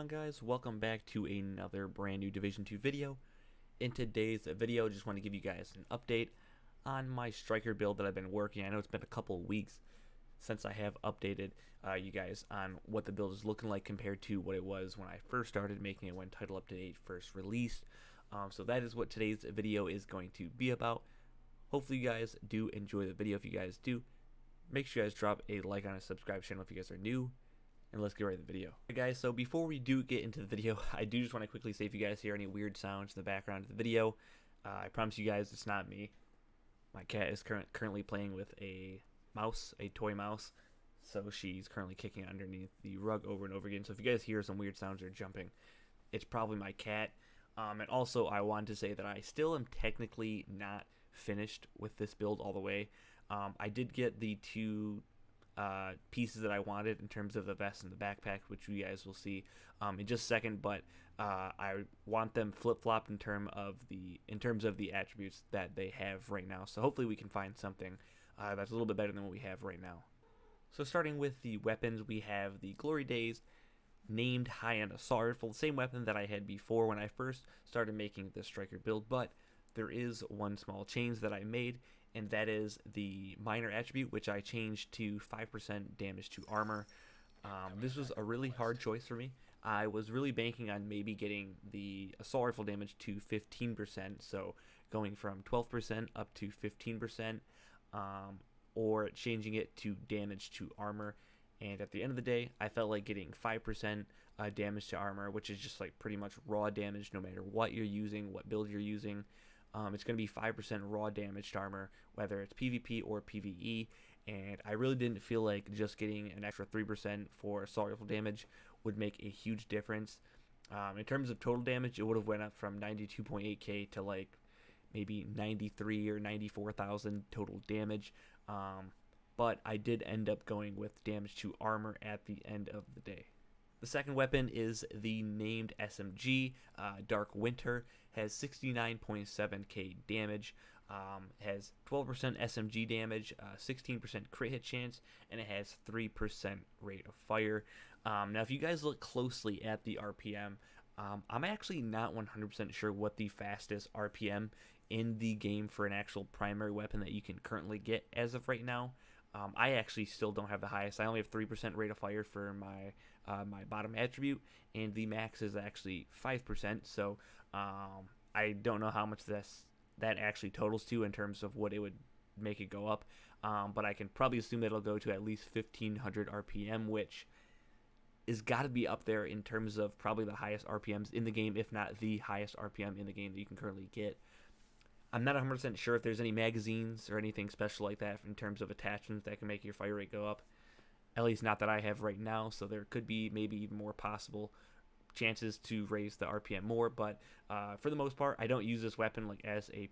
on, guys? Welcome back to another brand new Division 2 video. In today's video, just want to give you guys an update on my striker build that I've been working. I know it's been a couple of weeks since I have updated you guys on what the build is looking like compared to what it was when I first started making it when Title Update first released. So that is what today's video is going to be about. Hopefully you guys do enjoy the video. If you guys do, make sure you guys drop a like on a subscribe channel if you guys are new. And let's get right to the video. Okay, guys, so before we do get into the video, I do just want to quickly say if you guys hear any weird sounds in the background of the video, I promise you guys it's not me. My cat is currently playing with a mouse, a toy mouse, so she's currently kicking underneath the rug over and over again. So if you guys hear some weird sounds or jumping, it's probably my cat. And also, I wanted to say that I still am technically not finished with this build all the way. I did get the two pieces that I wanted in terms of the vest and the backpack, which you guys will see in just a second, but I want them flip-flopped in terms of the attributes that they have right now. So hopefully we can find something that's a little bit better than what we have right now. So starting with the weapons, we have the Glory DAZE named high-end assault rifle, the same weapon that I had before when I first started making this striker build, but there is one small change that I made, and that is the minor attribute, which I changed to 5% damage to armor. This was a really hard choice for me. I was really banking on maybe getting the assault rifle damage to 15%, so going from 12% up to 15%, or changing it to damage to armor. And at the end of the day, I felt like getting 5% damage to armor, which is just like pretty much raw damage no matter what you're using, what build you're using. It's going to be 5% raw damage to armor, whether it's PvP or PvE, and I really didn't feel like just getting an extra 3% for assault rifle damage would make a huge difference. In terms of total damage, it would have went up from 92.8k to like maybe 93 or 94,000 total damage, but I did end up going with damage to armor at the end of the day. The second weapon is the named SMG, Dark Winter, has 69.7k damage, has 12% SMG damage, 16% crit hit chance, and it has 3% rate of fire. Now if you guys look closely at the RPM, I'm actually not 100% sure what the fastest RPM in the game for an actual primary weapon that you can currently get as of right now. I actually still don't have the highest. I only have 3% rate of fire for my my bottom attribute, and the max is actually 5%. So I don't know how much that actually totals to in terms of what it would make it go up. But I can probably assume that it'll go to at least 1500 RPM, which is got to be up there in terms of probably the highest RPMs in the game, if not the highest RPM in the game that you can currently get. I'm not 100% sure if there's any magazines or anything special like that in terms of attachments that can make your fire rate go up. At least not that I have right now, so there could be maybe even more possible chances to raise the RPM more, but for the most part, I don't use this weapon like as a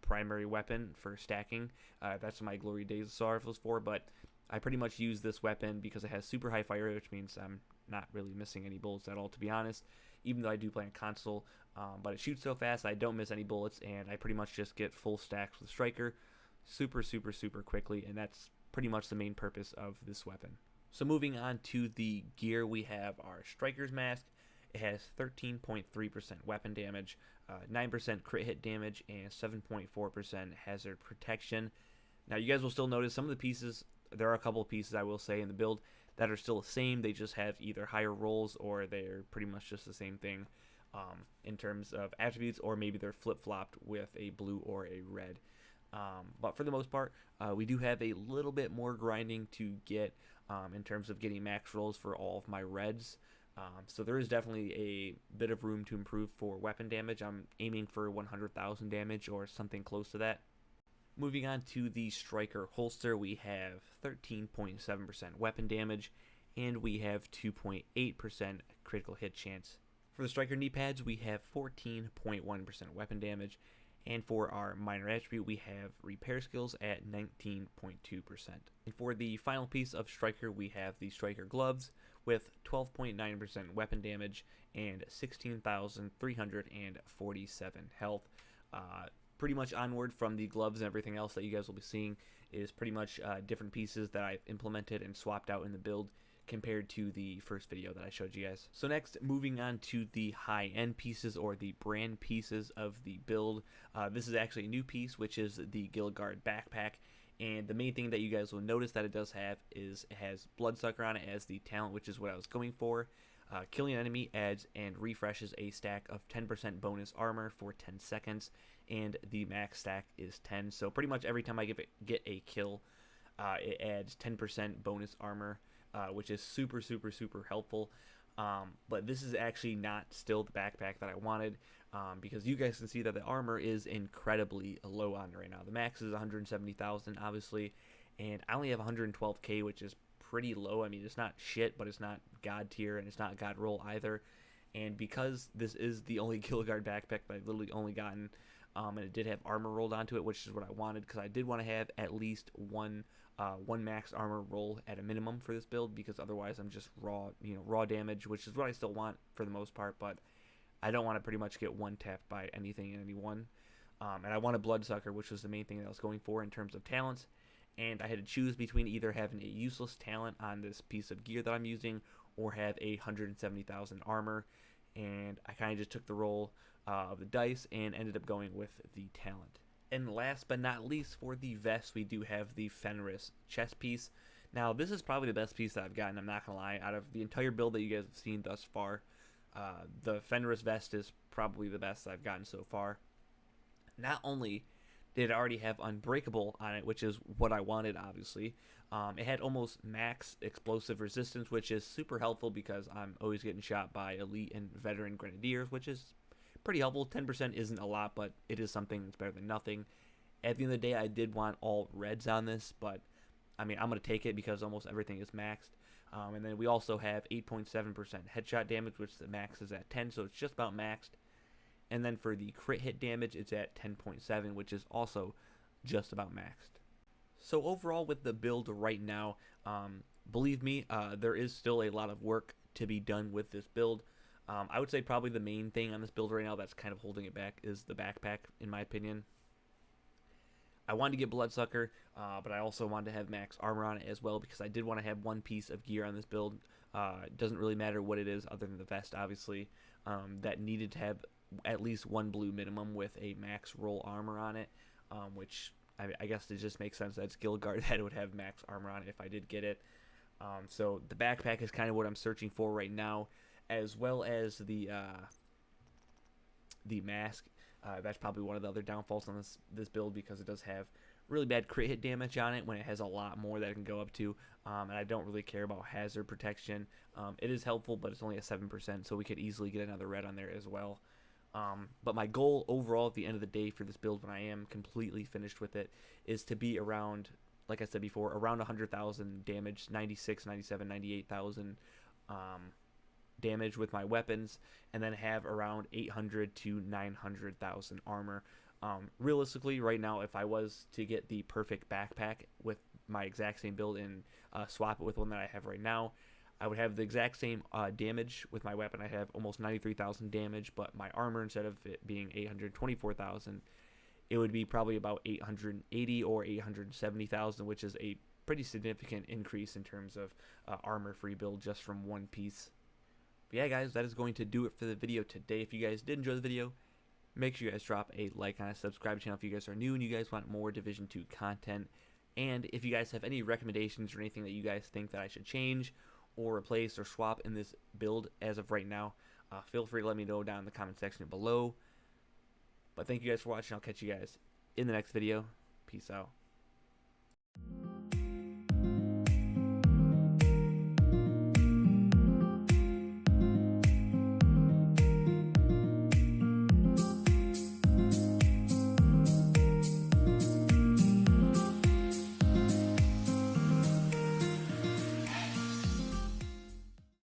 primary weapon for stacking. That's what my Glory DAZE assault rifle is for, but I pretty much use this weapon because it has super high fire rate, which means I'm not really missing any bullets at all, to be honest, even though I do play on console. But it shoots so fast I don't miss any bullets, and I pretty much just get full stacks with striker super quickly, and that's pretty much the main purpose of this weapon. So moving on to the gear, we have our striker's mask. It has 13.3% weapon damage, 9% crit hit damage, and 7.4% hazard protection. Now you guys will still notice some of the pieces, there are a couple of pieces I will say in the build that are still the same. They just have either higher rolls or they're pretty much just the same thing in terms of attributes, or maybe they're flip-flopped with a blue or a red. But for the most part, we do have a little bit more grinding to get in terms of getting max rolls for all of my reds. So there is definitely a bit of room to improve for weapon damage. I'm aiming for 100,000 damage or something close to that. Moving on to the striker holster, we have 13.7% weapon damage, and we have 2.8% critical hit chance. For the striker knee pads, we have 14.1% weapon damage, and for our minor attribute, we have repair skills at 19.2%. And for the final piece of striker, we have the striker gloves with 12.9% weapon damage and 16,347 health. Pretty much onward from the gloves and everything else that you guys will be seeing is pretty much different pieces that I've implemented and swapped out in the build, compared to the first video that I showed you guys. So next, moving on to the high-end pieces or the brand pieces of the build. This is actually a new piece, which is the Gilgard backpack. And the main thing that you guys will notice that it does have is it has Bloodsucker on it as the talent, which is what I was going for. Killing an enemy adds and refreshes a stack of 10% bonus armor for 10 seconds, and the max stack is 10. So pretty much every time I get a kill, it adds 10% bonus armor, which is super helpful. But this is actually not still the backpack that I wanted, because you guys can see that the armor is incredibly low on it right now. The max is 170,000, obviously, and I only have 112k, which is pretty low. I mean, it's not shit, but it's not god tier, and it's not god roll either. And because this is the only Gilgard backpack that I've literally only gotten, and it did have armor rolled onto it, which is what I wanted, because I did want to have at least one max armor roll at a minimum for this build, because otherwise I'm just raw damage, which is what I still want for the most part, but I don't want to pretty much get one tapped by anything and anyone. And I wanted Bloodsucker, which was the main thing that I was going for in terms of talents. And I had to choose between either having a useless talent on this piece of gear that I'm using or have a 170,000 armor. And I kind of just took the roll of the dice and ended up going with the talent. And last but not least, for the vest, we do have the Fenris chest piece. Now, this is probably the best piece that I've gotten, I'm not going to lie. Out of the entire build that you guys have seen thus far, the Fenris vest is probably the best I've gotten so far. Not only did it already have Unbreakable on it, which is what I wanted, obviously. It had almost max explosive resistance, which is super helpful because I'm always getting shot by elite and veteran grenadiers, which is pretty helpful. 10% isn't a lot, but it is something that's better than nothing. At the end of the day, I did want all reds on this, but I mean, I'm going to take it because almost everything is maxed. And then we also have 8.7% headshot damage, which the max is at 10, so it's just about maxed. And then for the crit hit damage, it's at 10.7, which is also just about maxed. So overall with the build right now, believe me, there is still a lot of work to be done with this build. I would say probably the main thing on this build right now that's kind of holding it back is the backpack, in my opinion. I wanted to get Bloodsucker, but I also wanted to have max armor on it as well because I did want to have one piece of gear on this build. It doesn't really matter what it is other than the vest, obviously, that needed to have at least one blue minimum with a max roll armor on it, which I guess it just makes sense that it's Gilgard that it would have max armor on it if I did get it. So the backpack is kind of what I'm searching for right now, as well as the mask. That's probably one of the other downfalls on this build because it does have really bad crit hit damage on it when it has a lot more that it can go up to, and I don't really care about hazard protection. It is helpful, but it's only a 7%, so we could easily get another red on there as well. But my goal overall at the end of the day for this build, when I am completely finished with it, is to be around, like I said before, around 100,000 damage, 96, 97, 98,000 damage with my weapons, and then have around 800 to 900,000 armor. Realistically, right now, if I was to get the perfect backpack with my exact same build and swap it with one that I have right now, I would have the exact same damage with my weapon. I have almost 93,000 damage, but my armor, instead of it being 824,000, it would be probably about 880 or 870,000, which is a pretty significant increase in terms of armor-free build just from one piece. But yeah, guys, that is going to do it for the video today. If you guys did enjoy the video, make sure you guys drop a like on it, subscribe to the channel if you guys are new and you guys want more Division 2 content. And if you guys have any recommendations or anything that you guys think that I should change or replace or swap in this build as of right now, feel free to let me know down in the comment section below. But thank you guys for watching. I'll catch you guys in the next video. Peace out.